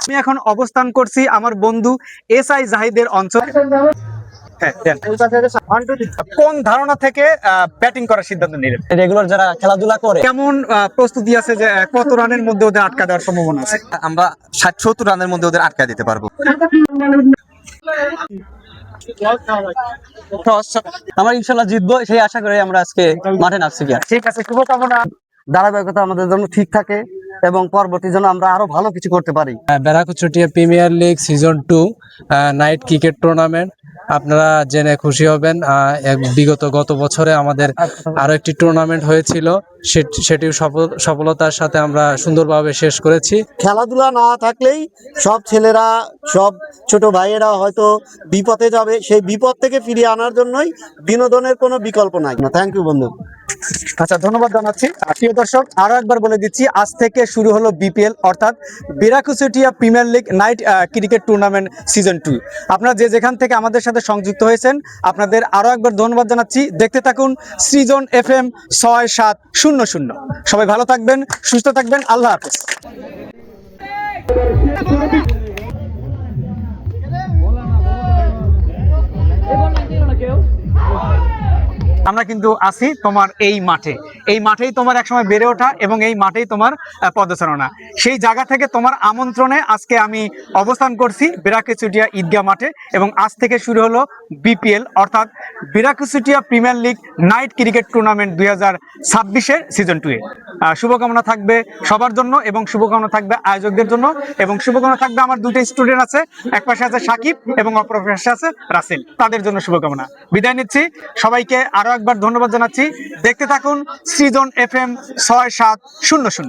আমি এখন অবস্থান করছি আমার বন্ধু SI জাহিদের অঞ্চল। কোন ধারণা থেকে ব্যাটিং করার সিদ্ধান্ত নিলেন? রেগুলার যারা খেলাধুলা করে, কেমন প্রস্তুতি আছে যে কত রানের মধ্যে ওদের আটকা দেওয়ার সম্ভাবনা আছে? আমরা 60-70 রানের মধ্যে ওদের আটকা দিতে পারবো। আমরা ইনশাল্লাহ জিতবো সেই আশা করে আমরা আজকে মাঠে নামছি। ঠিক আছে, শুভকামনা। ধারাবাহিকতা আমাদের জন্য ঠিক থাকে এবং পরবর্তী জন্য আমরা আরো ভালো কিছু করতে পারি। Barakchutia premier league season 2 night cricket tournament আপনারা জেনে খুশি হবেন। গত বছরে আমাদের আরো একটি টুর্নামেন্ট হয়েছিল, সেটি সফলতার সাথে আমরা সুন্দরভাবে শেষ করেছি। খেলাধুলা না থাকলেই সব ছেলেরা, সব ছোট ভাইয়েরা হয়তো বিপদে যাবে, সেই বিপদ থেকে ফিরিয়ে আনার জন্যই বিনোদনের কোনো বিকল্প নাই। থ্যাংক ইউ বন্ধু। আচ্ছা, ধন্যবাদ জানাচ্ছি। প্রিয় দর্শক, আরো একবার বলে দিচ্ছি, আজ থেকে শুরু হলো BPL অর্থাৎ Barakchutia premier league night cricket tournament season 2। আপনারা যে যেখান থেকে আমাদের সাথে সংযুক্ত হয়েছেন আপনাদের আরো একবার ধন্যবাদ জানাচ্ছি। দেখতে থাকুন সৃজন FM 6700। সবাই ভালো থাকবেন, সুস্থ থাকবেন, আল্লাহ হাফেজ। আমরা কিন্তু আছি তোমার এই মাঠেই তোমার একসময় বেড়ে ওঠা এবং এই মাঠেই তোমার পদচারণা। সেই জায়গা থেকে তোমার আমন্ত্রণে আজকে আমি অবস্থান করছি ব্যারাকচুটিয়া ঈদগাহ মাঠে এবং আজ থেকে শুরু হলো BPL অর্থাৎ Barakchutia premier league night cricket tournament 2026-এর সিজন 2-এ। শুভকামনা থাকবে সবার জন্য এবং শুভকামনা থাকবে আয়োজকদের জন্য এবং শুভকামনা থাকবে আমার দুটো স্টুডেন্ট আছে, এক পাশে আছে সাকিব এবং অপর পাশে আছে রাসেল, তাদের জন্য শুভকামনা। বিদায় নিচ্ছি, সবাইকে আরো একবার ধন্যবাদ জানাচ্ছি। দেখতে থাকুন সৃজন FM 6700।